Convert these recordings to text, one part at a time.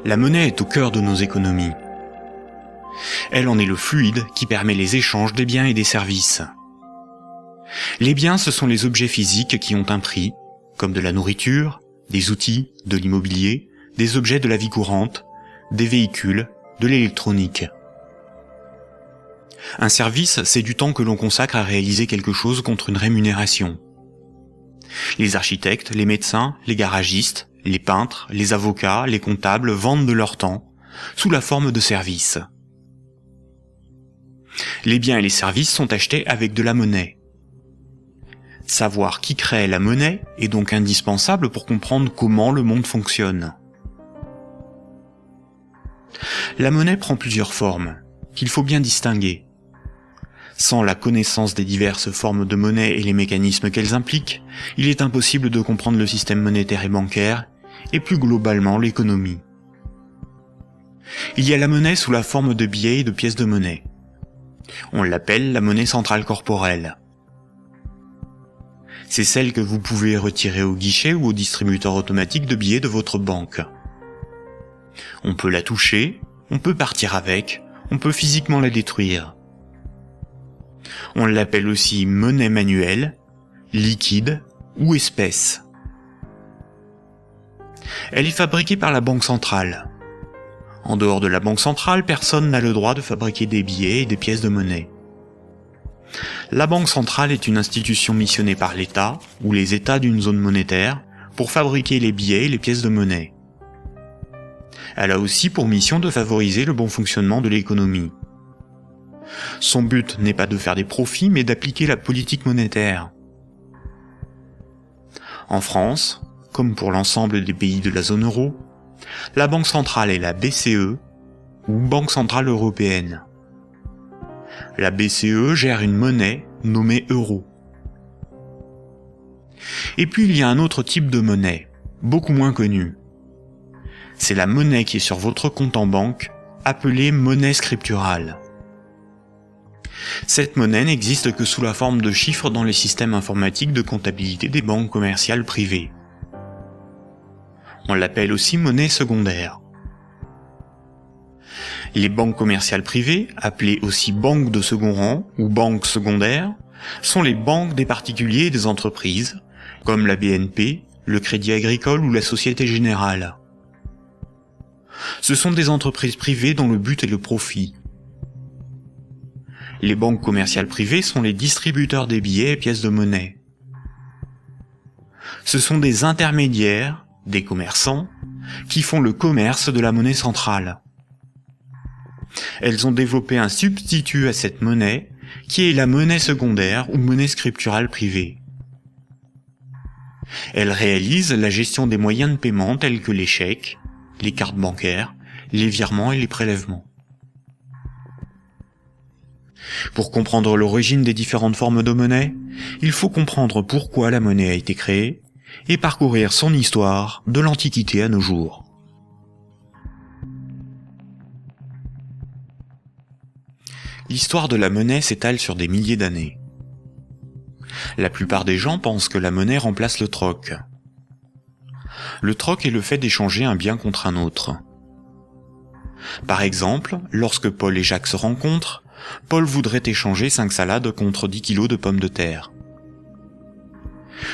La monnaie est au cœur de nos économies. Elle en est le fluide qui permet les échanges des biens et des services. Les biens, ce sont les objets physiques qui ont un prix, comme de la nourriture, des outils, de l'immobilier, des objets de la vie courante, des véhicules, de l'électronique. Un service, c'est du temps que l'on consacre à réaliser quelque chose contre une rémunération. Les architectes, les médecins, les garagistes, les peintres, les avocats, les comptables vendent de leur temps, sous la forme de services. Les biens et les services sont achetés avec de la monnaie. Savoir qui crée la monnaie est donc indispensable pour comprendre comment le monde fonctionne. La monnaie prend plusieurs formes, qu'il faut bien distinguer. Sans la connaissance des diverses formes de monnaie et les mécanismes qu'elles impliquent, il est impossible de comprendre le système monétaire et bancaire, et plus globalement l'économie. Il y a la monnaie sous la forme de billets et de pièces de monnaie. On l'appelle la monnaie centrale corporelle. C'est celle que vous pouvez retirer au guichet ou au distributeur automatique de billets de votre banque. On peut la toucher, on peut partir avec, on peut physiquement la détruire. On l'appelle aussi monnaie manuelle, liquide ou espèce. Elle est fabriquée par la Banque centrale. En dehors de la Banque centrale, personne n'a le droit de fabriquer des billets et des pièces de monnaie. La Banque centrale est une institution missionnée par l'État, ou les États d'une zone monétaire, pour fabriquer les billets et les pièces de monnaie. Elle a aussi pour mission de favoriser le bon fonctionnement de l'économie. Son but n'est pas de faire des profits, mais d'appliquer la politique monétaire. En France, comme pour l'ensemble des pays de la zone euro, la Banque centrale est la BCE, ou Banque centrale européenne. La BCE gère une monnaie nommée euro. Et puis il y a un autre type de monnaie, beaucoup moins connu. C'est la monnaie qui est sur votre compte en banque, appelée monnaie scripturale. Cette monnaie n'existe que sous la forme de chiffres dans les systèmes informatiques de comptabilité des banques commerciales privées. On l'appelle aussi monnaie secondaire. Les banques commerciales privées, appelées aussi banques de second rang ou banques secondaires, sont les banques des particuliers et des entreprises, comme la BNP, le Crédit Agricole ou la Société Générale. Ce sont des entreprises privées dont le but est le profit. Les banques commerciales privées sont les distributeurs des billets et pièces de monnaie. Ce sont des intermédiaires, des commerçants, qui font le commerce de la monnaie centrale. Elles ont développé un substitut à cette monnaie, qui est la monnaie secondaire ou monnaie scripturale privée. Elles réalisent la gestion des moyens de paiement tels que les chèques, les cartes bancaires, les virements et les prélèvements. Pour comprendre l'origine des différentes formes de monnaie, il faut comprendre pourquoi la monnaie a été créée et parcourir son histoire de l'Antiquité à nos jours. L'histoire de la monnaie s'étale sur des milliers d'années. La plupart des gens pensent que la monnaie remplace le troc. Le troc est le fait d'échanger un bien contre un autre. Par exemple, lorsque Paul et Jacques se rencontrent, Paul voudrait échanger 5 salades contre 10 kilos de pommes de terre.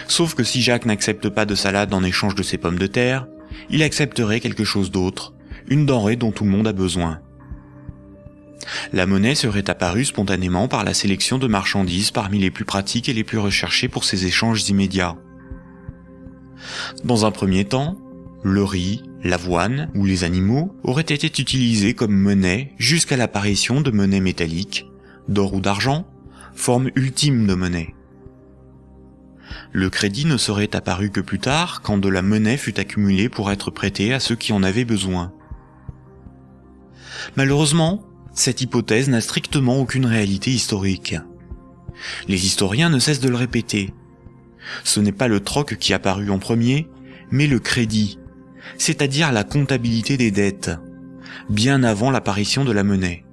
Sauf que si Jacques n'accepte pas de salade en échange de ses pommes de terre, il accepterait quelque chose d'autre, une denrée dont tout le monde a besoin. La monnaie serait apparue spontanément par la sélection de marchandises parmi les plus pratiques et les plus recherchées pour ces échanges immédiats. Dans un premier temps, le riz, l'avoine ou les animaux auraient été utilisés comme monnaie jusqu'à l'apparition de monnaies métalliques, d'or ou d'argent, forme ultime de monnaie. Le crédit ne serait apparu que plus tard, quand de la monnaie fut accumulée pour être prêtée à ceux qui en avaient besoin. Malheureusement, cette hypothèse n'a strictement aucune réalité historique. Les historiens ne cessent de le répéter. Ce n'est pas le troc qui apparut en premier, mais le crédit, c'est-à-dire la comptabilité des dettes, bien avant l'apparition de la monnaie.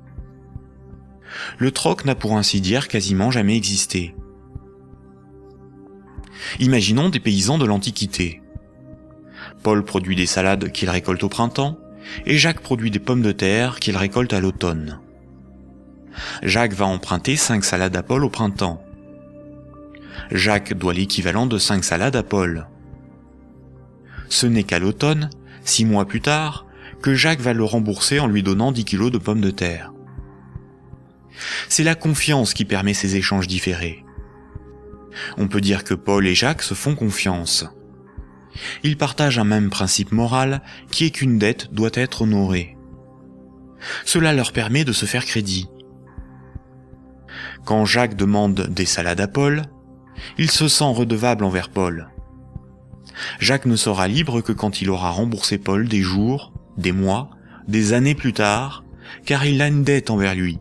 Le troc n'a pour ainsi dire quasiment jamais existé. Imaginons des paysans de l'Antiquité. Paul produit des salades qu'il récolte au printemps, et Jacques produit des pommes de terre qu'il récolte à l'automne. Jacques va emprunter 5 salades à Paul au printemps. Jacques doit l'équivalent de 5 salades à Paul. Ce n'est qu'à l'automne, 6 mois plus tard, que Jacques va le rembourser en lui donnant 10 kilos de pommes de terre. C'est la confiance qui permet ces échanges différés. On peut dire que Paul et Jacques se font confiance. Ils partagent un même principe moral qui est qu'une dette doit être honorée. Cela leur permet de se faire crédit. Quand Jacques demande des salades à Paul, il se sent redevable envers Paul. Jacques ne sera libre que quand il aura remboursé Paul des jours, des mois, des années plus tard, car il a une dette envers lui.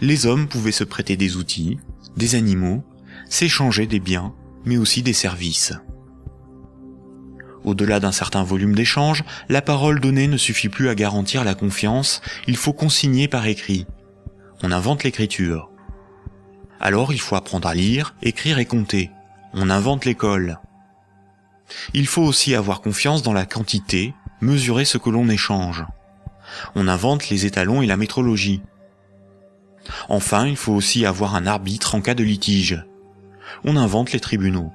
Les hommes pouvaient se prêter des outils, des animaux, s'échanger des biens, mais aussi des services. Au-delà d'un certain volume d'échanges, la parole donnée ne suffit plus à garantir la confiance, il faut consigner par écrit. On invente l'écriture. Alors il faut apprendre à lire, écrire et compter. On invente l'école. Il faut aussi avoir confiance dans la quantité, mesurer ce que l'on échange. On invente les étalons et la métrologie. Enfin, il faut aussi avoir un arbitre en cas de litige. On invente les tribunaux.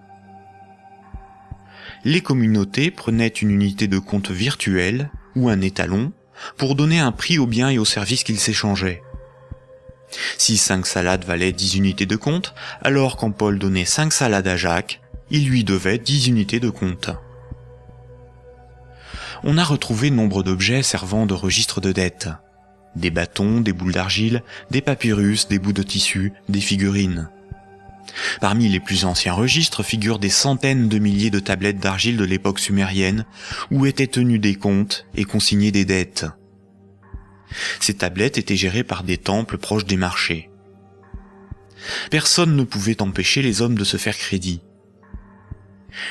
Les communautés prenaient une unité de compte virtuelle, ou un étalon, pour donner un prix aux biens et aux services qu'ils s'échangeaient. Si 5 salades valaient 10 unités de compte, alors quand Paul donnait 5 salades à Jacques, il lui devait 10 unités de compte. On a retrouvé nombre d'objets servant de registre de dette. Des bâtons, des boules d'argile, des papyrus, des bouts de tissu, des figurines. Parmi les plus anciens registres figurent des centaines de milliers de tablettes d'argile de l'époque sumérienne, où étaient tenus des comptes et consignés des dettes. Ces tablettes étaient gérées par des temples proches des marchés. Personne ne pouvait empêcher les hommes de se faire crédit.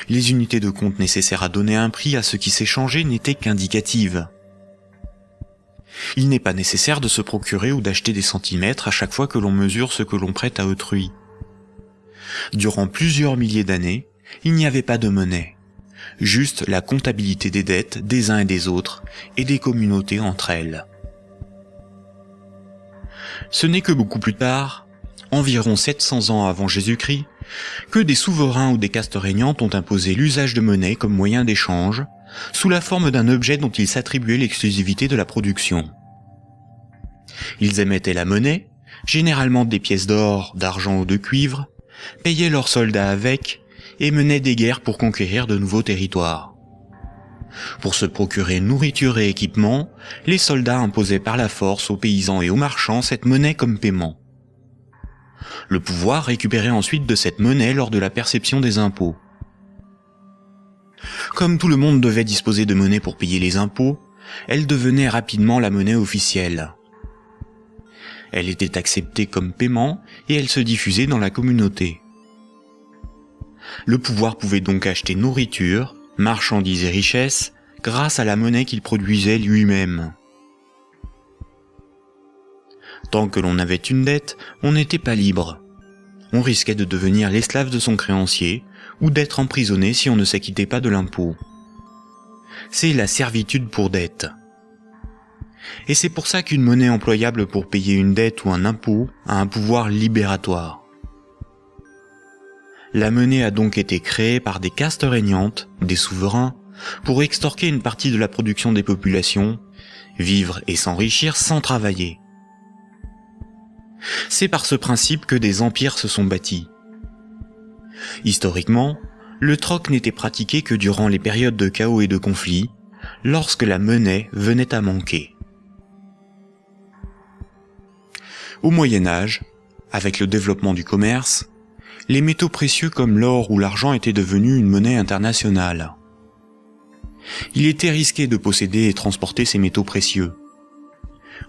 Les unités de compte nécessaires à donner un prix à ce qui s'échangeait n'étaient qu'indicatives. Il n'est pas nécessaire de se procurer ou d'acheter des centimètres à chaque fois que l'on mesure ce que l'on prête à autrui. Durant plusieurs milliers d'années, il n'y avait pas de monnaie, juste la comptabilité des dettes des uns et des autres et des communautés entre elles. Ce n'est que beaucoup plus tard, environ 700 ans avant Jésus-Christ, que des souverains ou des castes régnantes ont imposé l'usage de monnaie comme moyen d'échange, sous la forme d'un objet dont ils s'attribuaient l'exclusivité de la production. Ils émettaient la monnaie, généralement des pièces d'or, d'argent ou de cuivre, payaient leurs soldats avec, et menaient des guerres pour conquérir de nouveaux territoires. Pour se procurer nourriture et équipement, les soldats imposaient par la force aux paysans et aux marchands cette monnaie comme paiement. Le pouvoir récupérait ensuite de cette monnaie lors de la perception des impôts. Comme tout le monde devait disposer de monnaie pour payer les impôts, elle devenait rapidement la monnaie officielle. Elle était acceptée comme paiement et elle se diffusait dans la communauté. Le pouvoir pouvait donc acheter nourriture, marchandises et richesses grâce à la monnaie qu'il produisait lui-même. Tant que l'on avait une dette, on n'était pas libre. On risquait de devenir l'esclave de son créancier ou d'être emprisonné si on ne s'acquittait pas de l'impôt. C'est la servitude pour dette. Et c'est pour ça qu'une monnaie employable pour payer une dette ou un impôt a un pouvoir libératoire. La monnaie a donc été créée par des castes régnantes, des souverains, pour extorquer une partie de la production des populations, vivre et s'enrichir sans travailler. C'est par ce principe que des empires se sont bâtis. Historiquement, le troc n'était pratiqué que durant les périodes de chaos et de conflits, lorsque la monnaie venait à manquer. Au Moyen Âge, avec le développement du commerce, les métaux précieux comme l'or ou l'argent étaient devenus une monnaie internationale. Il était risqué de posséder et transporter ces métaux précieux.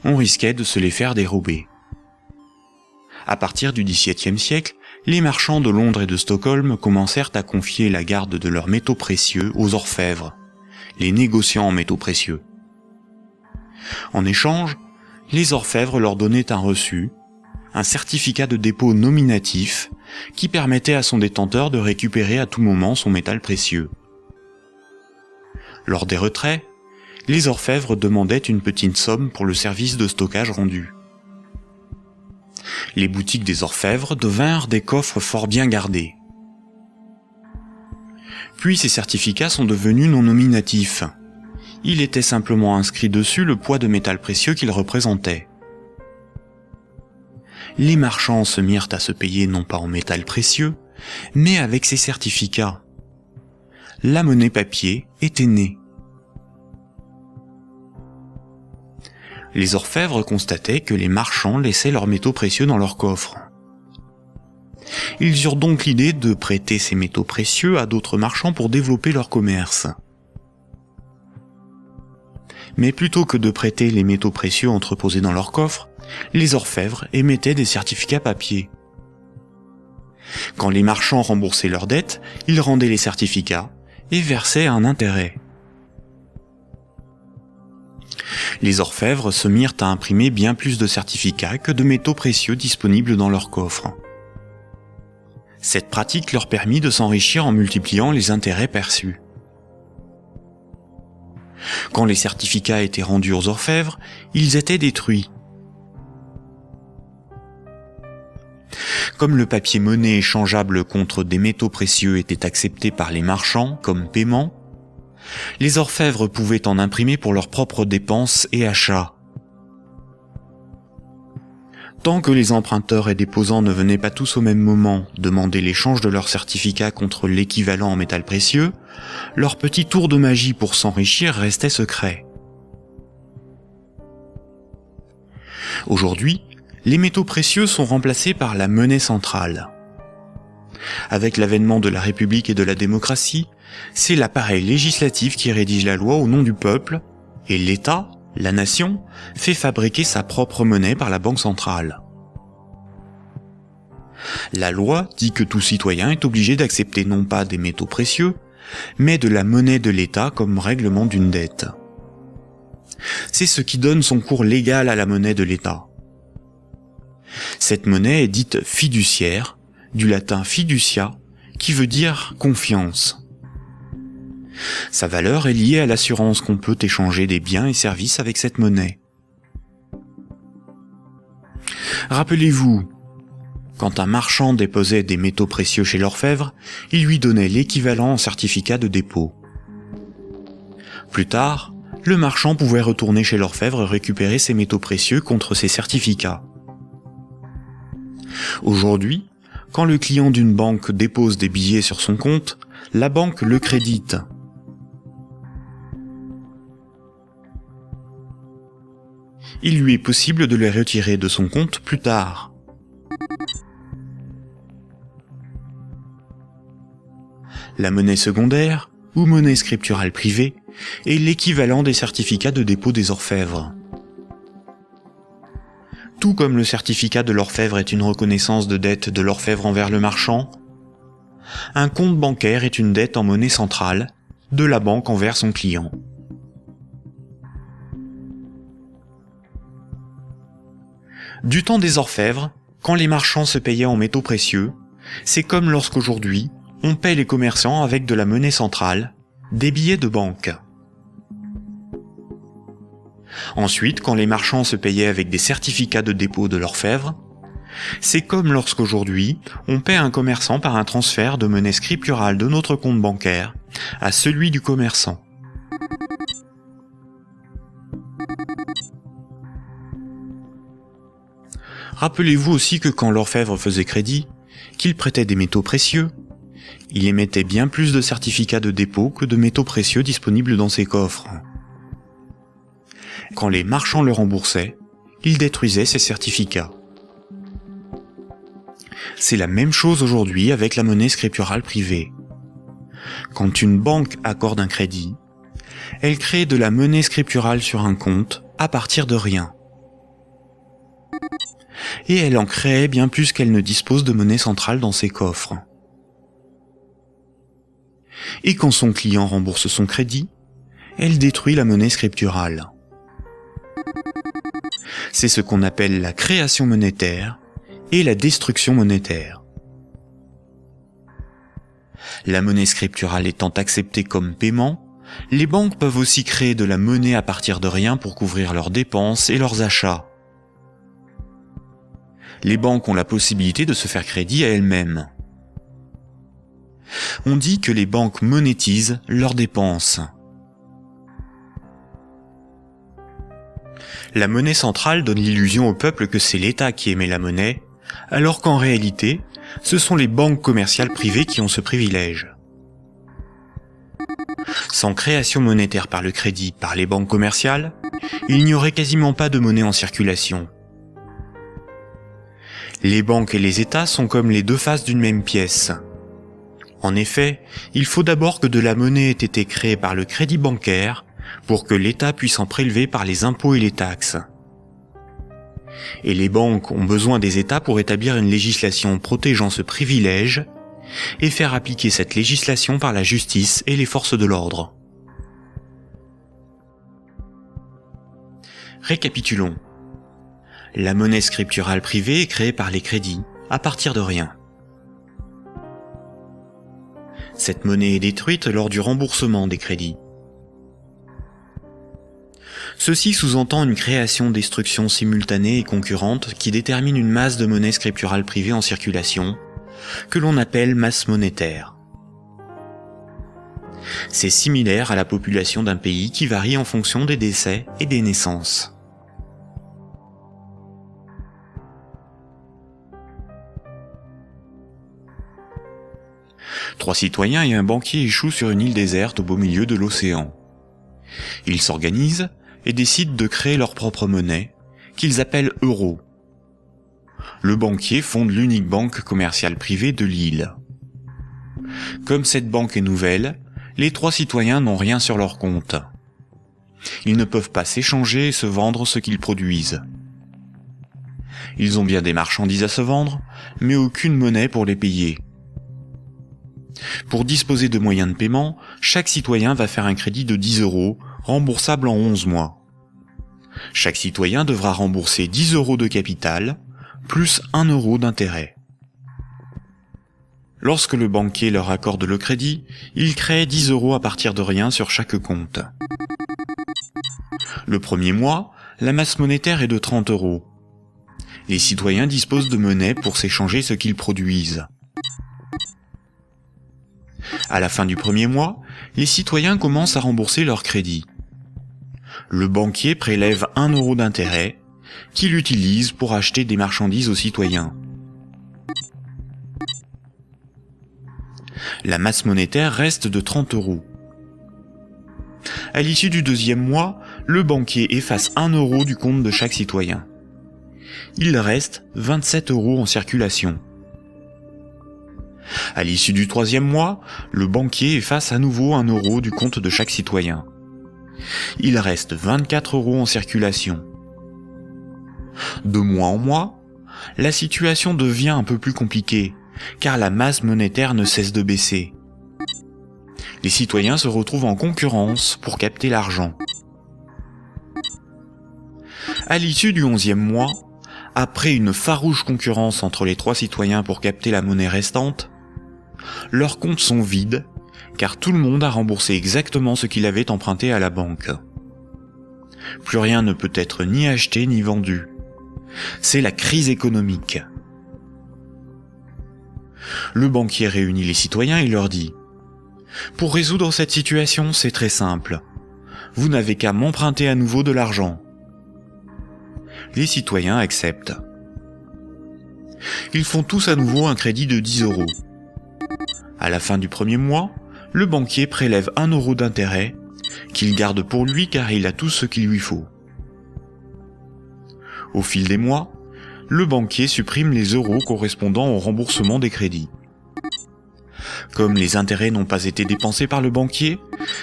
On risquait de se les faire dérober. À partir du XVIIe siècle, les marchands de Londres et de Stockholm commencèrent à confier la garde de leurs métaux précieux aux orfèvres, les négociants en métaux précieux. En échange, les orfèvres leur donnaient un reçu, un certificat de dépôt nominatif qui permettait à son détenteur de récupérer à tout moment son métal précieux. Lors des retraits, les orfèvres demandaient une petite somme pour le service de stockage rendu. Les boutiques des orfèvres devinrent des coffres fort bien gardés. Puis ces certificats sont devenus non nominatifs. Il était simplement inscrit dessus le poids de métal précieux qu'ils représentaient. Les marchands se mirent à se payer non pas en métal précieux, mais avec ces certificats. La monnaie papier était née. Les orfèvres constataient que les marchands laissaient leurs métaux précieux dans leurs coffres. Ils eurent donc l'idée de prêter ces métaux précieux à d'autres marchands pour développer leur commerce. Mais plutôt que de prêter les métaux précieux entreposés dans leurs coffres, les orfèvres émettaient des certificats papier. Quand les marchands remboursaient leurs dettes, ils rendaient les certificats et versaient un intérêt. Les orfèvres se mirent à imprimer bien plus de certificats que de métaux précieux disponibles dans leurs coffres. Cette pratique leur permit de s'enrichir en multipliant les intérêts perçus. Quand les certificats étaient rendus aux orfèvres, ils étaient détruits. Comme le papier monnaie échangeable contre des métaux précieux était accepté par les marchands comme paiement, les orfèvres pouvaient en imprimer pour leurs propres dépenses et achats. Tant que les emprunteurs et déposants ne venaient pas tous au même moment demander l'échange de leurs certificats contre l'équivalent en métal précieux, leur petit tour de magie pour s'enrichir restait secret. Aujourd'hui, les métaux précieux sont remplacés par la monnaie centrale. Avec l'avènement de la République et de la démocratie, c'est l'appareil législatif qui rédige la loi au nom du peuple, et l'État, la nation, fait fabriquer sa propre monnaie par la Banque centrale. La loi dit que tout citoyen est obligé d'accepter non pas des métaux précieux, mais de la monnaie de l'État comme règlement d'une dette. C'est ce qui donne son cours légal à la monnaie de l'État. Cette monnaie est dite fiduciaire, du latin fiducia, qui veut dire confiance. Sa valeur est liée à l'assurance qu'on peut échanger des biens et services avec cette monnaie. Rappelez-vous, quand un marchand déposait des métaux précieux chez l'orfèvre, il lui donnait l'équivalent en certificat de dépôt. Plus tard, le marchand pouvait retourner chez l'orfèvre et récupérer ses métaux précieux contre ses certificats. Aujourd'hui, quand le client d'une banque dépose des billets sur son compte, la banque le crédite. Il lui est possible de les retirer de son compte plus tard. La monnaie secondaire, ou monnaie scripturale privée, est l'équivalent des certificats de dépôt des orfèvres. Tout comme le certificat de l'orfèvre est une reconnaissance de dette de l'orfèvre envers le marchand, un compte bancaire est une dette en monnaie centrale de la banque envers son client. Du temps des orfèvres, quand les marchands se payaient en métaux précieux, c'est comme lorsqu'aujourd'hui, on paie les commerçants avec de la monnaie centrale, des billets de banque. Ensuite, quand les marchands se payaient avec des certificats de dépôt de l'orfèvre, c'est comme lorsqu'aujourd'hui, on paie un commerçant par un transfert de monnaie scripturale de notre compte bancaire à celui du commerçant. Rappelez-vous aussi que quand l'orfèvre faisait crédit, qu'il prêtait des métaux précieux, il émettait bien plus de certificats de dépôt que de métaux précieux disponibles dans ses coffres. Quand les marchands le remboursaient, il détruisait ces certificats. C'est la même chose aujourd'hui avec la monnaie scripturale privée. Quand une banque accorde un crédit, elle crée de la monnaie scripturale sur un compte à partir de rien. Et elle en crée bien plus qu'elle ne dispose de monnaie centrale dans ses coffres. Et quand son client rembourse son crédit, elle détruit la monnaie scripturale. C'est ce qu'on appelle la création monétaire et la destruction monétaire. La monnaie scripturale étant acceptée comme paiement, les banques peuvent aussi créer de la monnaie à partir de rien pour couvrir leurs dépenses et leurs achats. Les banques ont la possibilité de se faire crédit à elles-mêmes. On dit que les banques monétisent leurs dépenses. La monnaie centrale donne l'illusion au peuple que c'est l'État qui émet la monnaie, alors qu'en réalité, ce sont les banques commerciales privées qui ont ce privilège. Sans création monétaire par le crédit par les banques commerciales, il n'y aurait quasiment pas de monnaie en circulation. Les banques et les États sont comme les deux faces d'une même pièce. En effet, il faut d'abord que de la monnaie ait été créée par le crédit bancaire pour que l'État puisse en prélever par les impôts et les taxes. Et les banques ont besoin des États pour établir une législation protégeant ce privilège et faire appliquer cette législation par la justice et les forces de l'ordre. Récapitulons. La monnaie scripturale privée est créée par les crédits, à partir de rien. Cette monnaie est détruite lors du remboursement des crédits. Ceci sous-entend une création-destruction simultanée et concurrente qui détermine une masse de monnaie scripturale privée en circulation, que l'on appelle masse monétaire. C'est similaire à la population d'un pays qui varie en fonction des décès et des naissances. Trois citoyens et un banquier échouent sur une île déserte au beau milieu de l'océan. Ils s'organisent et décident de créer leur propre monnaie, qu'ils appellent euro. Le banquier fonde l'unique banque commerciale privée de l'île. Comme cette banque est nouvelle, les trois citoyens n'ont rien sur leur compte. Ils ne peuvent pas s'échanger et se vendre ce qu'ils produisent. Ils ont bien des marchandises à se vendre, mais aucune monnaie pour les payer. Pour disposer de moyens de paiement, chaque citoyen va faire un crédit de 10 €, remboursable en 11 mois. Chaque citoyen devra rembourser 10 € de capital, plus 1 € d'intérêt. Lorsque le banquier leur accorde le crédit, il crée 10 € à partir de rien sur chaque compte. Le premier mois, la masse monétaire est de 30 €. Les citoyens disposent de monnaie pour s'échanger ce qu'ils produisent. À la fin du premier mois, les citoyens commencent à rembourser leur crédit. Le banquier prélève 1 € d'intérêt, qu'il utilise pour acheter des marchandises aux citoyens. La masse monétaire reste de 30 €. À l'issue du deuxième mois, le banquier efface 1 € du compte de chaque citoyen. Il reste 27 € en circulation. À l'issue du troisième mois, le banquier efface à nouveau 1 € du compte de chaque citoyen. Il reste 24 € en circulation. De mois en mois, la situation devient un peu plus compliquée, car la masse monétaire ne cesse de baisser. Les citoyens se retrouvent en concurrence pour capter l'argent. À l'issue du 11e mois, après une farouche concurrence entre les trois citoyens pour capter la monnaie restante, leurs comptes sont vides, car tout le monde a remboursé exactement ce qu'il avait emprunté à la banque. Plus rien ne peut être ni acheté ni vendu. C'est la crise économique. Le banquier réunit les citoyens et leur dit « Pour résoudre cette situation, c'est très simple. Vous n'avez qu'à m'emprunter à nouveau de l'argent. » Les citoyens acceptent. Ils font tous à nouveau un crédit de 10 €. À la fin du premier mois, le banquier prélève 1 € d'intérêt, qu'il garde pour lui car il a tout ce qu'il lui faut. Au fil des mois, le banquier supprime les euros correspondant au remboursement des crédits. Comme les intérêts n'ont pas été dépensés par le banquier,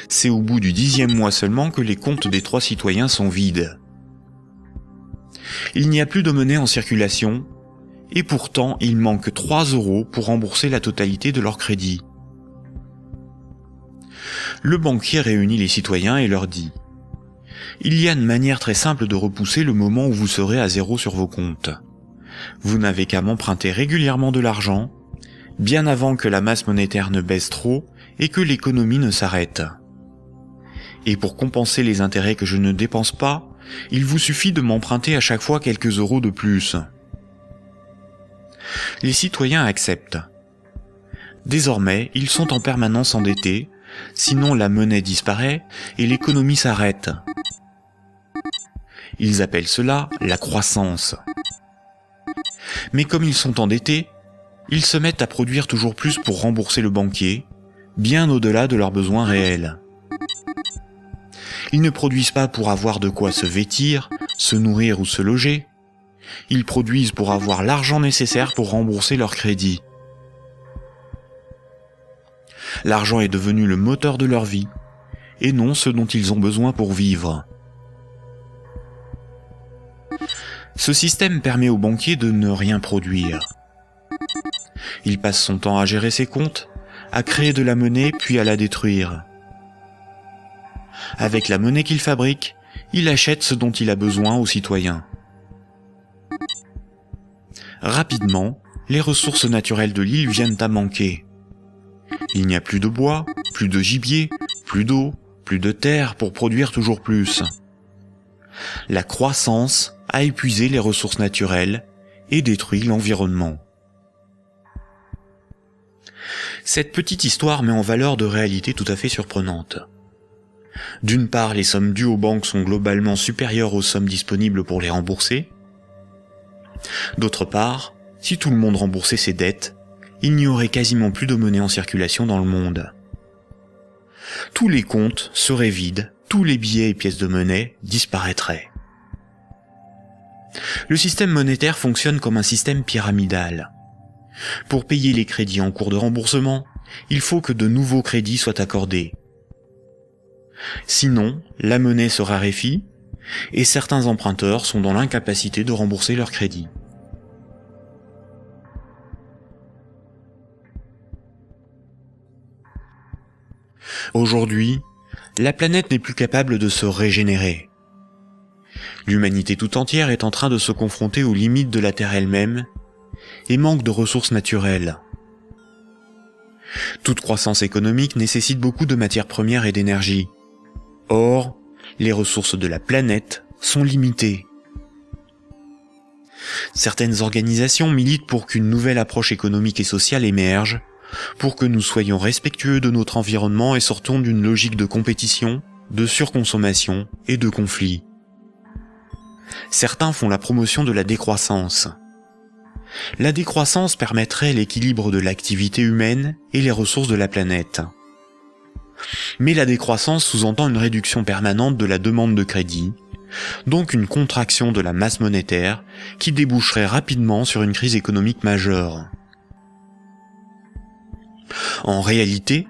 c'est au bout du 10e mois seulement que les comptes des trois citoyens sont vides. Il n'y a plus de monnaie en circulation, et pourtant il manque 3 € pour rembourser la totalité de leur crédit. Le banquier réunit les citoyens et leur dit « Il y a une manière très simple de repousser le moment où vous serez à zéro sur vos comptes. Vous n'avez qu'à m'emprunter régulièrement de l'argent, bien avant que la masse monétaire ne baisse trop et que l'économie ne s'arrête. Et pour compenser les intérêts que je ne dépense pas, il vous suffit de m'emprunter à chaque fois quelques euros de plus. Les citoyens acceptent. Désormais, ils sont en permanence endettés, sinon la monnaie disparaît et l'économie s'arrête. Ils appellent cela la croissance. Mais comme ils sont endettés, ils se mettent à produire toujours plus pour rembourser le banquier, bien au-delà de leurs besoins réels. Ils ne produisent pas pour avoir de quoi se vêtir, se nourrir ou se loger. Ils produisent pour avoir l'argent nécessaire pour rembourser leur crédit. L'argent est devenu le moteur de leur vie, et non ce dont ils ont besoin pour vivre. Ce système permet au banquier de ne rien produire. Il passe son temps à gérer ses comptes, à créer de la monnaie puis à la détruire. Avec la monnaie qu'il fabrique, il achète ce dont il a besoin aux citoyens. Rapidement, les ressources naturelles de l'île viennent à manquer. Il n'y a plus de bois, plus de gibier, plus d'eau, plus de terre pour produire toujours plus. La croissance a épuisé les ressources naturelles et détruit l'environnement. Cette petite histoire met en valeur de réalités tout à fait surprenantes. D'une part, les sommes dues aux banques sont globalement supérieures aux sommes disponibles pour les rembourser. D'autre part, si tout le monde remboursait ses dettes, il n'y aurait quasiment plus de monnaie en circulation dans le monde. Tous les comptes seraient vides, tous les billets et pièces de monnaie disparaîtraient. Le système monétaire fonctionne comme un système pyramidal. Pour payer les crédits en cours de remboursement, il faut que de nouveaux crédits soient accordés. Sinon, la monnaie se raréfie et certains emprunteurs sont dans l'incapacité de rembourser leurs crédits. Aujourd'hui, la planète n'est plus capable de se régénérer. L'humanité tout entière est en train de se confronter aux limites de la Terre elle-même et manque de ressources naturelles. Toute croissance économique nécessite beaucoup de matières premières et d'énergie. Or, les ressources de la planète sont limitées. Certaines organisations militent pour qu'une nouvelle approche économique et sociale émerge, pour que nous soyons respectueux de notre environnement et sortons d'une logique de compétition, de surconsommation et de conflit. Certains font la promotion de la décroissance. La décroissance permettrait l'équilibre de l'activité humaine et les ressources de la planète. Mais la décroissance sous-entend une réduction permanente de la demande de crédit, donc une contraction de la masse monétaire qui déboucherait rapidement sur une crise économique majeure. En réalité,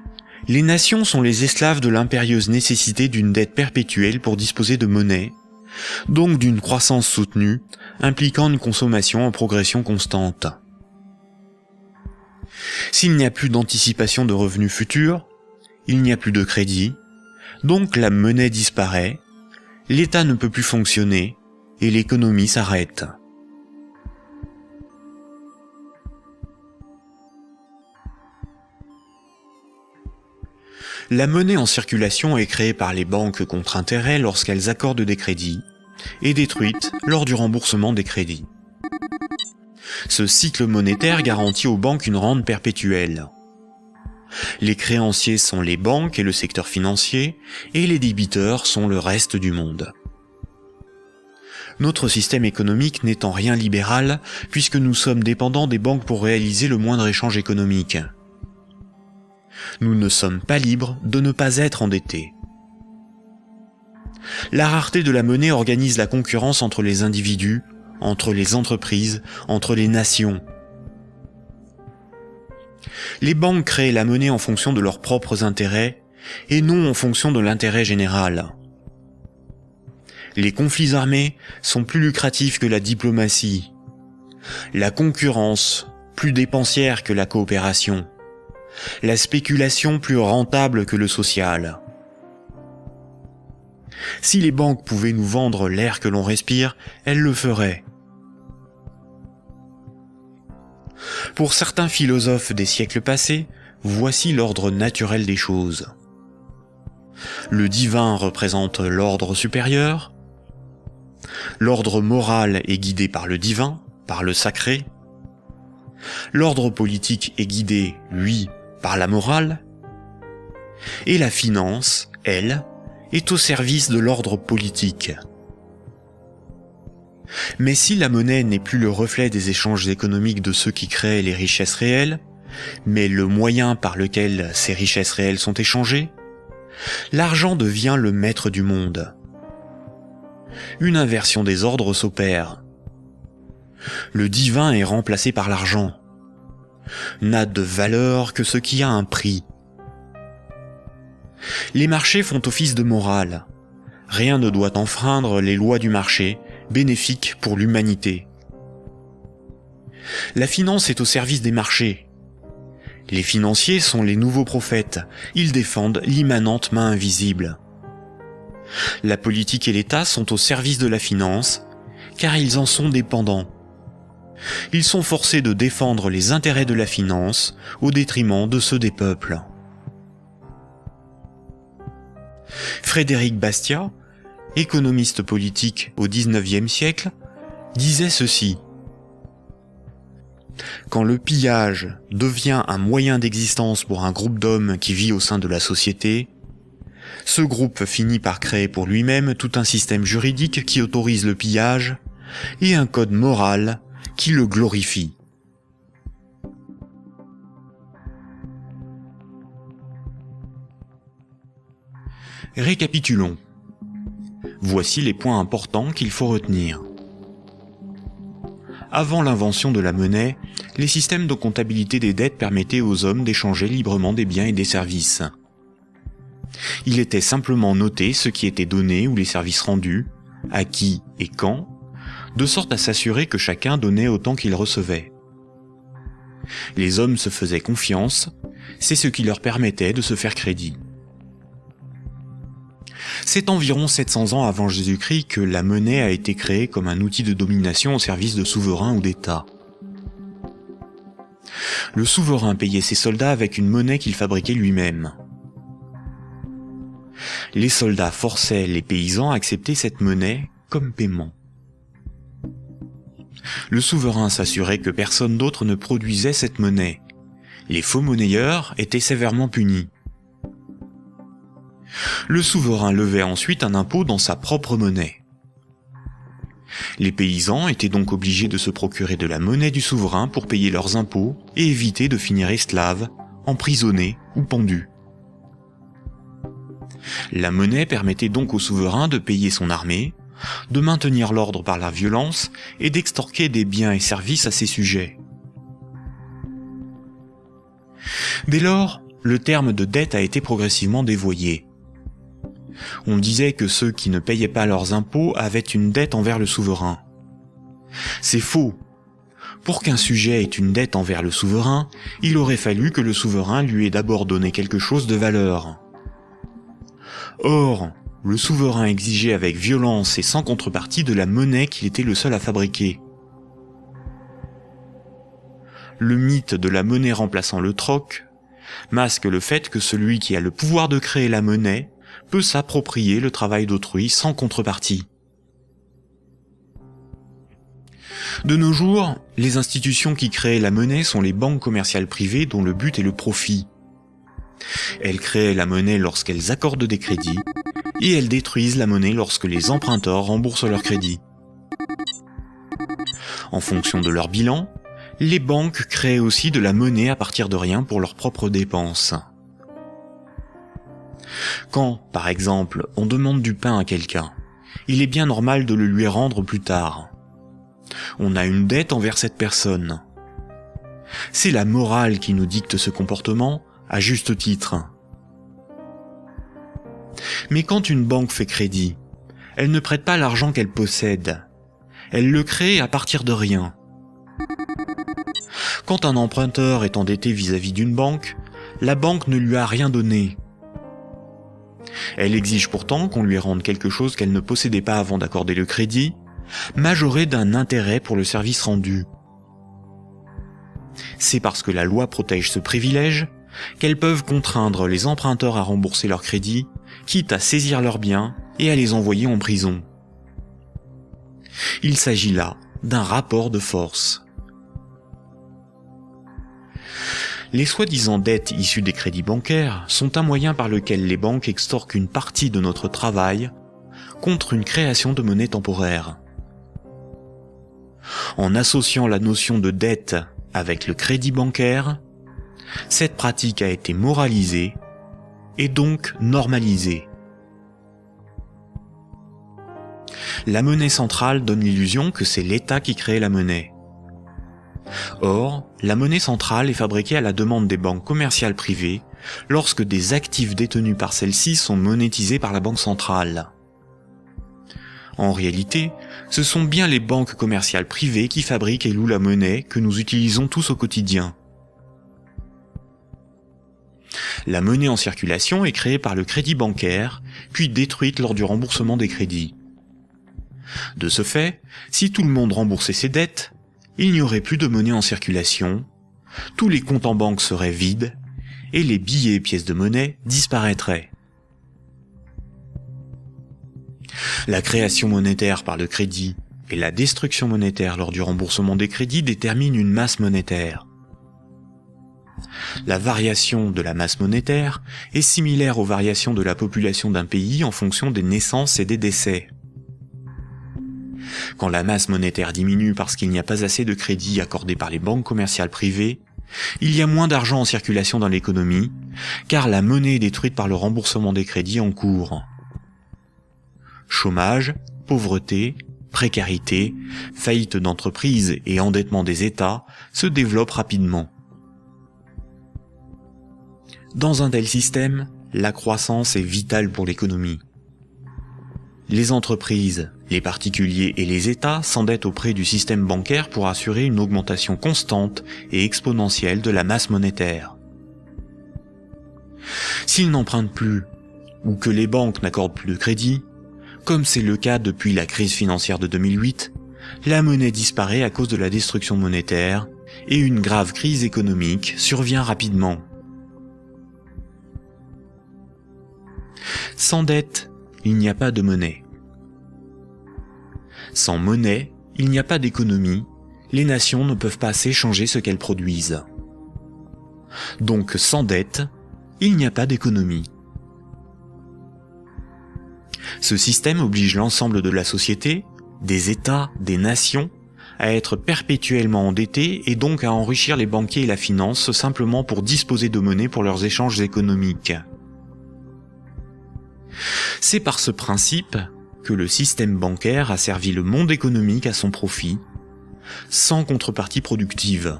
les nations sont les esclaves de l'impérieuse nécessité d'une dette perpétuelle pour disposer de monnaie, donc d'une croissance soutenue, impliquant une consommation en progression constante. S'il n'y a plus d'anticipation de revenus futurs, il n'y a plus de crédit, donc la monnaie disparaît, l'État ne peut plus fonctionner et l'économie s'arrête. La monnaie en circulation est créée par les banques contre intérêt lorsqu'elles accordent des crédits et détruite lors du remboursement des crédits. Ce cycle monétaire garantit aux banques une rente perpétuelle. Les créanciers sont les banques et le secteur financier, et les débiteurs sont le reste du monde. Notre système économique n'est en rien libéral, puisque nous sommes dépendants des banques pour réaliser le moindre échange économique. Nous ne sommes pas libres de ne pas être endettés. La rareté de la monnaie organise la concurrence entre les individus, entre les entreprises, entre les nations. Les banques créent la monnaie en fonction de leurs propres intérêts et non en fonction de l'intérêt général. Les conflits armés sont plus lucratifs que la diplomatie. La concurrence, plus dépensière que la coopération. La spéculation plus rentable que le social. Si les banques pouvaient nous vendre l'air que l'on respire, elles le feraient. Pour certains philosophes des siècles passés, voici l'ordre naturel des choses. Le divin représente l'ordre supérieur. L'ordre moral est guidé par le divin, par le sacré. L'ordre politique est guidé, lui, par la morale. Et la finance, elle, est au service de l'ordre politique. Mais si la monnaie n'est plus le reflet des échanges économiques de ceux qui créent les richesses réelles, mais le moyen par lequel ces richesses réelles sont échangées, l'argent devient le maître du monde. Une inversion des ordres s'opère. Le divin est remplacé par l'argent. N'a de valeur que ce qui a un prix. Les marchés font office de morale. Rien ne doit enfreindre les lois du marché, bénéfiques pour l'humanité. La finance est au service des marchés. Les financiers sont les nouveaux prophètes. Ils défendent l'immanente main invisible. La politique et l'État sont au service de la finance, car ils en sont dépendants. Ils sont forcés de défendre les intérêts de la finance au détriment de ceux des peuples. Frédéric Bastiat, économiste politique au XIXe siècle, disait ceci. Quand le pillage devient un moyen d'existence pour un groupe d'hommes qui vit au sein de la société, ce groupe finit par créer pour lui-même tout un système juridique qui autorise le pillage et un code moral qui le glorifie. Récapitulons. Voici les points importants qu'il faut retenir. Avant l'invention de la monnaie, les systèmes de comptabilité des dettes permettaient aux hommes d'échanger librement des biens et des services. Il était simplement noté ce qui était donné ou les services rendus, à qui et quand, de sorte à s'assurer que chacun donnait autant qu'il recevait. Les hommes se faisaient confiance, c'est ce qui leur permettait de se faire crédit. C'est environ 700 ans avant Jésus-Christ que la monnaie a été créée comme un outil de domination au service de souverains ou d'États. Le souverain payait ses soldats avec une monnaie qu'il fabriquait lui-même. Les soldats forçaient les paysans à accepter cette monnaie comme paiement. Le souverain s'assurait que personne d'autre ne produisait cette monnaie. Les faux monnayeurs étaient sévèrement punis. Le souverain levait ensuite un impôt dans sa propre monnaie. Les paysans étaient donc obligés de se procurer de la monnaie du souverain pour payer leurs impôts et éviter de finir esclaves, emprisonnés ou pendus. La monnaie permettait donc au souverain de payer son armée, de maintenir l'ordre par la violence et d'extorquer des biens et services à ses sujets. Dès lors, le terme de dette a été progressivement dévoyé. On disait que ceux qui ne payaient pas leurs impôts avaient une dette envers le souverain. C'est faux. Pour qu'un sujet ait une dette envers le souverain, il aurait fallu que le souverain lui ait d'abord donné quelque chose de valeur. Or, le souverain exigeait avec violence et sans contrepartie de la monnaie qu'il était le seul à fabriquer. Le mythe de la monnaie remplaçant le troc masque le fait que celui qui a le pouvoir de créer la monnaie peut s'approprier le travail d'autrui sans contrepartie. De nos jours, les institutions qui créent la monnaie sont les banques commerciales privées dont le but est le profit. Elles créent la monnaie lorsqu'elles accordent des crédits, et elles détruisent la monnaie lorsque les emprunteurs remboursent leurs crédits. En fonction de leur bilan, les banques créent aussi de la monnaie à partir de rien pour leurs propres dépenses. Quand, par exemple, on demande du pain à quelqu'un, il est bien normal de le lui rendre plus tard. On a une dette envers cette personne. C'est la morale qui nous dicte ce comportement, à juste titre. Mais quand une banque fait crédit, elle ne prête pas l'argent qu'elle possède. Elle le crée à partir de rien. Quand un emprunteur est endetté vis-à-vis d'une banque, la banque ne lui a rien donné. Elle exige pourtant qu'on lui rende quelque chose qu'elle ne possédait pas avant d'accorder le crédit, majoré d'un intérêt pour le service rendu. C'est parce que la loi protège ce privilège qu'elles peuvent contraindre les emprunteurs à rembourser leurs crédits, quitte à saisir leurs biens et à les envoyer en prison. Il s'agit là d'un rapport de force. Les soi-disant dettes issues des crédits bancaires sont un moyen par lequel les banques extorquent une partie de notre travail contre une création de monnaie temporaire. En associant la notion de dette avec le crédit bancaire, cette pratique a été moralisée et donc normalisée. La monnaie centrale donne l'illusion que c'est l'État qui crée la monnaie. Or, la monnaie centrale est fabriquée à la demande des banques commerciales privées lorsque des actifs détenus par celles-ci sont monétisés par la banque centrale. En réalité, ce sont bien les banques commerciales privées qui fabriquent et louent la monnaie que nous utilisons tous au quotidien. La monnaie en circulation est créée par le crédit bancaire, puis détruite lors du remboursement des crédits. De ce fait, si tout le monde remboursait ses dettes, il n'y aurait plus de monnaie en circulation, tous les comptes en banque seraient vides, et les billets et pièces de monnaie disparaîtraient. La création monétaire par le crédit et la destruction monétaire lors du remboursement des crédits déterminent une masse monétaire. La variation de la masse monétaire est similaire aux variations de la population d'un pays en fonction des naissances et des décès. Quand la masse monétaire diminue parce qu'il n'y a pas assez de crédits accordés par les banques commerciales privées, il y a moins d'argent en circulation dans l'économie, car la monnaie est détruite par le remboursement des crédits en cours. Chômage, pauvreté, précarité, faillite d'entreprises et endettement des États se développent rapidement. Dans un tel système, la croissance est vitale pour l'économie. Les entreprises, les particuliers et les États s'endettent auprès du système bancaire pour assurer une augmentation constante et exponentielle de la masse monétaire. S'ils n'empruntent plus, ou que les banques n'accordent plus de crédit, comme c'est le cas depuis la crise financière de 2008, la monnaie disparaît à cause de la destruction monétaire et une grave crise économique survient rapidement. Sans dette, il n'y a pas de monnaie. Sans monnaie, il n'y a pas d'économie, les nations ne peuvent pas s'échanger ce qu'elles produisent. Donc sans dette, il n'y a pas d'économie. Ce système oblige l'ensemble de la société, des États, des nations, à être perpétuellement endettés et donc à enrichir les banquiers et la finance simplement pour disposer de monnaie pour leurs échanges économiques. C'est par ce principe que le système bancaire a servi le monde économique à son profit, sans contrepartie productive.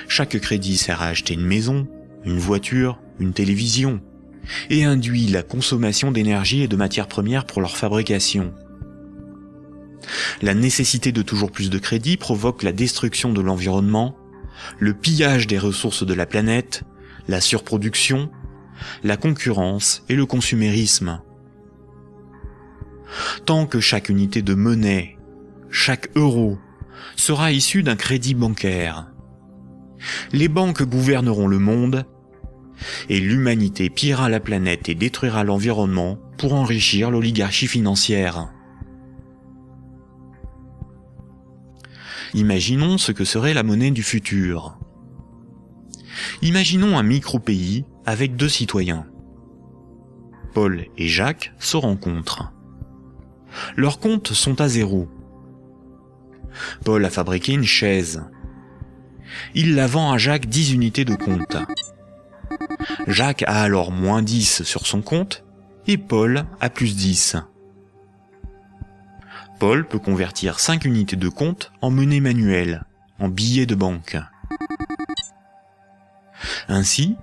Chaque crédit sert à acheter une maison, une voiture, une télévision, et induit la consommation d'énergie et de matières premières pour leur fabrication. La nécessité de toujours plus de crédit provoque la destruction de l'environnement, le pillage des ressources de la planète, la surproduction, la concurrence et le consumérisme. Tant que chaque unité de monnaie, chaque euro, sera issu d'un crédit bancaire, les banques gouverneront le monde et l'humanité pillera la planète et détruira l'environnement pour enrichir l'oligarchie financière. Imaginons ce que serait la monnaie du futur. Imaginons un micro-pays avec 2 citoyens. Paul et Jacques se rencontrent. Leurs comptes sont à 0. Paul a fabriqué une chaise. Il la vend à Jacques 10 unités de compte. Jacques a alors moins 10 sur son compte et Paul a plus 10. Paul peut convertir 5 unités de compte en monnaie manuelle, en billets de banque. Ainsi,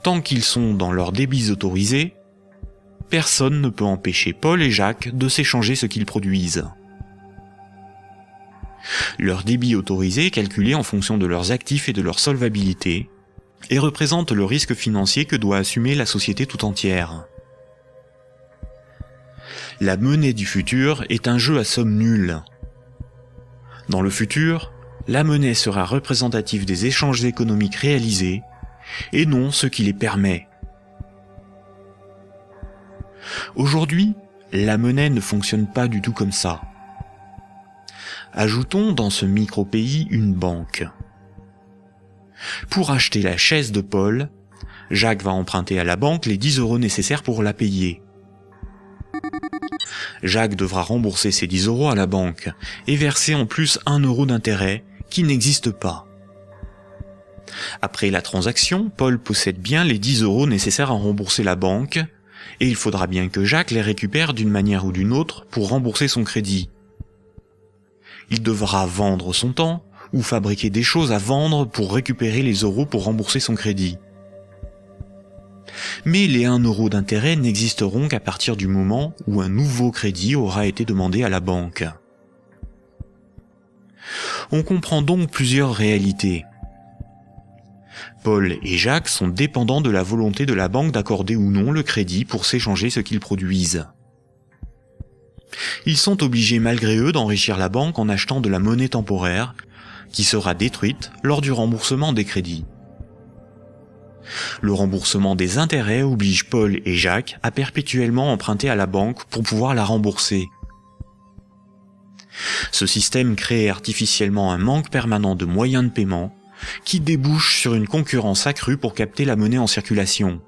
tant qu'ils sont dans leurs débits autorisés, personne ne peut empêcher Paul et Jacques de s'échanger ce qu'ils produisent. Leur débit autorisé est calculé en fonction de leurs actifs et de leur solvabilité, et représente le risque financier que doit assumer la société tout entière. La monnaie du futur est un jeu à somme nulle. Dans le futur, la monnaie sera représentative des échanges économiques réalisés, et non ce qui les permet. Aujourd'hui, la monnaie ne fonctionne pas du tout comme ça. Ajoutons dans ce micro-pays une banque. Pour acheter la chaise de Paul, Jacques va emprunter à la banque les 10 € nécessaires pour la payer. Jacques devra rembourser ces 10 € à la banque et verser en plus 1 € d'intérêt qui n'existe pas. Après la transaction, Paul possède bien les 10 € nécessaires à rembourser la banque, et il faudra bien que Jacques les récupère d'une manière ou d'une autre pour rembourser son crédit. Il devra vendre son temps ou fabriquer des choses à vendre pour récupérer les euros pour rembourser son crédit. Mais les 1 € d'intérêt n'existeront qu'à partir du moment où un nouveau crédit aura été demandé à la banque. On comprend donc plusieurs réalités. Paul et Jacques sont dépendants de la volonté de la banque d'accorder ou non le crédit pour s'échanger ce qu'ils produisent. Ils sont obligés malgré eux d'enrichir la banque en achetant de la monnaie temporaire, qui sera détruite lors du remboursement des crédits. Le remboursement des intérêts oblige Paul et Jacques à perpétuellement emprunter à la banque pour pouvoir la rembourser. Ce système crée artificiellement un manque permanent de moyens de paiement qui débouche sur une concurrence accrue pour capter la monnaie en circulation.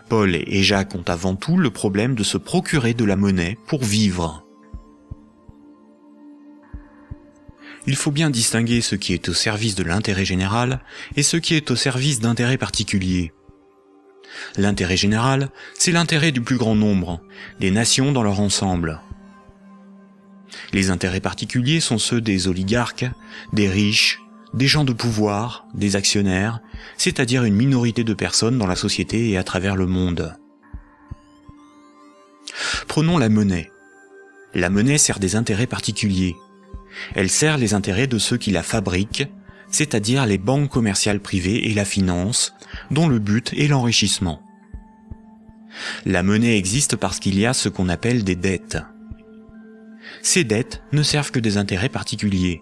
Paul et Jacques ont avant tout le problème de se procurer de la monnaie pour vivre. Il faut bien distinguer ce qui est au service de l'intérêt général et ce qui est au service d'intérêts particuliers. L'intérêt général, c'est l'intérêt du plus grand nombre, des nations dans leur ensemble. Les intérêts particuliers sont ceux des oligarques, des riches, des gens de pouvoir, des actionnaires, c'est-à-dire une minorité de personnes dans la société et à travers le monde. Prenons la monnaie. La monnaie sert des intérêts particuliers. Elle sert les intérêts de ceux qui la fabriquent, c'est-à-dire les banques commerciales privées et la finance, dont le but est l'enrichissement. La monnaie existe parce qu'il y a ce qu'on appelle des dettes. Ces dettes ne servent que des intérêts particuliers.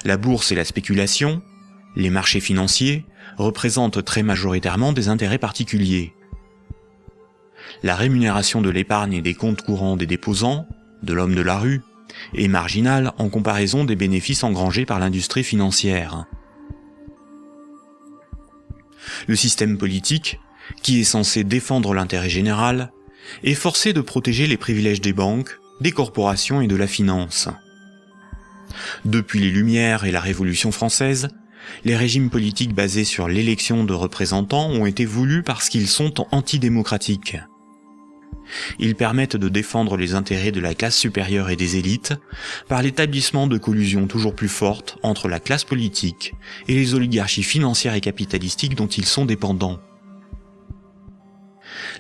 La bourse et la spéculation, les marchés financiers, représentent très majoritairement des intérêts particuliers. La rémunération de l'épargne et des comptes courants des déposants, de l'homme de la rue, est marginale en comparaison des bénéfices engrangés par l'industrie financière. Le système politique, qui est censé défendre l'intérêt général, est forcé de protéger les privilèges des banques, des corporations et de la finance. Depuis les Lumières et la Révolution française, les régimes politiques basés sur l'élection de représentants ont été voulus parce qu'ils sont antidémocratiques. Ils permettent de défendre les intérêts de la classe supérieure et des élites par l'établissement de collusions toujours plus fortes entre la classe politique et les oligarchies financières et capitalistiques dont ils sont dépendants.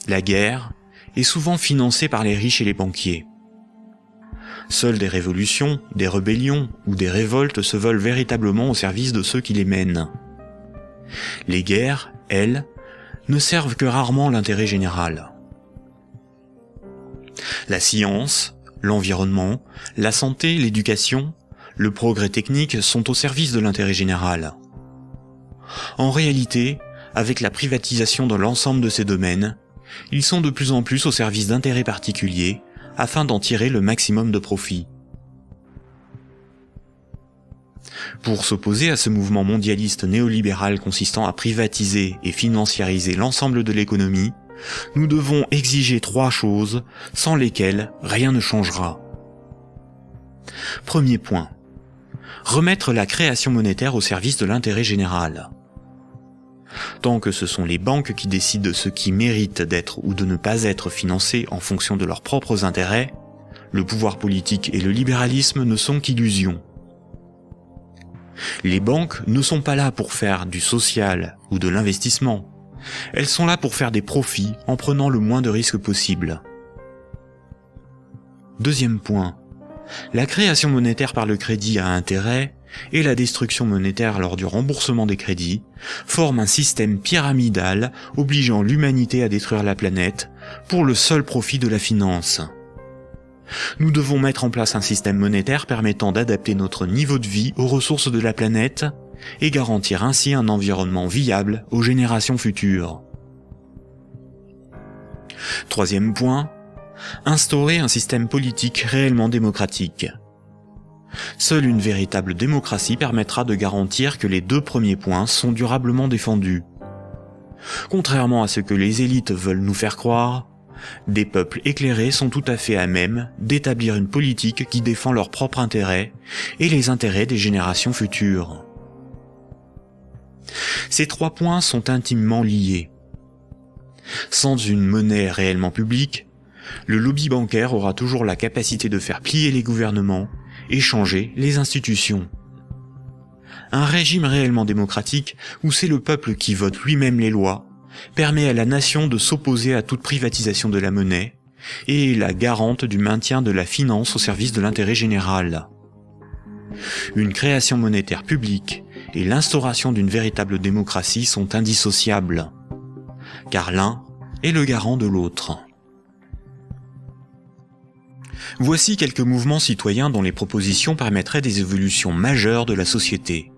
La guerre est souvent financée par les riches et les banquiers. Seules des révolutions, des rébellions ou des révoltes se veulent véritablement au service de ceux qui les mènent. Les guerres, elles, ne servent que rarement l'intérêt général. La science, l'environnement, la santé, l'éducation, le progrès technique sont au service de l'intérêt général. En réalité, avec la privatisation de l'ensemble de ces domaines, ils sont de plus en plus au service d'intérêts particuliers afin d'en tirer le maximum de profit. Pour s'opposer à ce mouvement mondialiste néolibéral consistant à privatiser et financiariser l'ensemble de l'économie, nous devons exiger 3 choses sans lesquelles rien ne changera. Premier point. Remettre la création monétaire au service de l'intérêt général. Tant que ce sont les banques qui décident de ce qui mérite d'être ou de ne pas être financé en fonction de leurs propres intérêts, le pouvoir politique et le libéralisme ne sont qu'illusions. Les banques ne sont pas là pour faire du social ou de l'investissement. Elles sont là pour faire des profits en prenant le moins de risques possible. Deuxième point. La création monétaire par le crédit à intérêt et la destruction monétaire lors du remboursement des crédits forment un système pyramidal obligeant l'humanité à détruire la planète pour le seul profit de la finance. Nous devons mettre en place un système monétaire permettant d'adapter notre niveau de vie aux ressources de la planète et garantir ainsi un environnement viable aux générations futures. Troisième point, instaurer un système politique réellement démocratique. Seule une véritable démocratie permettra de garantir que les deux premiers points sont durablement défendus. Contrairement à ce que les élites veulent nous faire croire, des peuples éclairés sont tout à fait à même d'établir une politique qui défend leurs propres intérêts et les intérêts des générations futures. Ces trois points sont intimement liés. Sans une monnaie réellement publique, le lobby bancaire aura toujours la capacité de faire plier les gouvernements et changer les institutions. Un régime réellement démocratique, où c'est le peuple qui vote lui-même les lois, permet à la nation de s'opposer à toute privatisation de la monnaie et est la garante du maintien de la finance au service de l'intérêt général. Une création monétaire publique et l'instauration d'une véritable démocratie sont indissociables, car l'un est le garant de l'autre. Voici quelques mouvements citoyens dont les propositions permettraient des évolutions majeures de la société.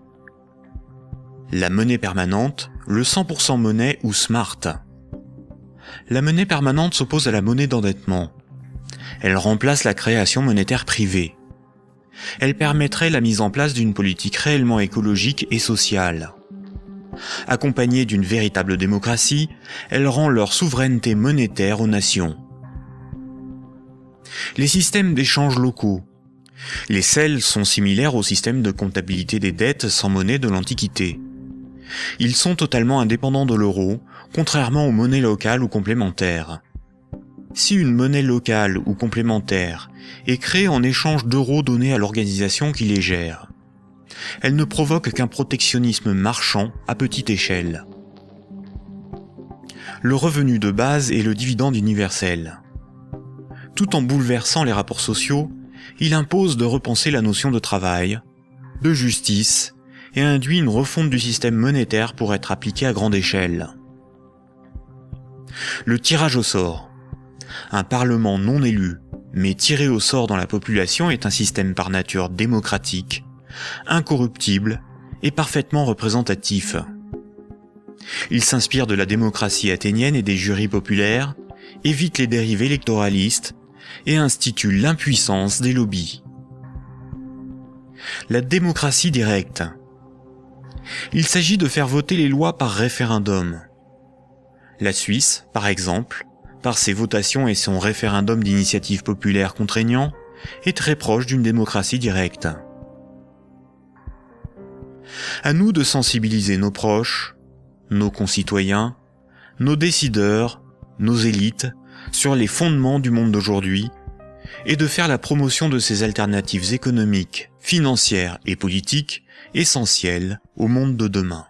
La monnaie permanente, le 100% monnaie ou smart. La monnaie permanente s'oppose à la monnaie d'endettement. Elle remplace la création monétaire privée. Elle permettrait la mise en place d'une politique réellement écologique et sociale. Accompagnée d'une véritable démocratie, elle rend leur souveraineté monétaire aux nations. Les systèmes d'échange locaux. Les CEL sont similaires au système de comptabilité des dettes sans monnaie de l'Antiquité. Ils sont totalement indépendants de l'euro, contrairement aux monnaies locales ou complémentaires. Si une monnaie locale ou complémentaire est créée en échange d'euros donnés à l'organisation qui les gère, elle ne provoque qu'un protectionnisme marchand à petite échelle. Le revenu de base est le dividende universel. Tout en bouleversant les rapports sociaux, il impose de repenser la notion de travail, de justice, et induit une refonte du système monétaire pour être appliqué à grande échelle. Le tirage au sort. Un parlement non élu, mais tiré au sort dans la population est un système par nature démocratique, incorruptible et parfaitement représentatif. Il s'inspire de la démocratie athénienne et des jurys populaires, évite les dérives électoralistes et institue l'impuissance des lobbies. La démocratie directe. Il s'agit de faire voter les lois par référendum. La Suisse, par exemple, par ses votations et son référendum d'initiative populaire contraignant, est très proche d'une démocratie directe. À nous de sensibiliser nos proches, nos concitoyens, nos décideurs, nos élites, sur les fondements du monde d'aujourd'hui, et de faire la promotion de ces alternatives économiques, financières et politiques essentielles au monde de demain.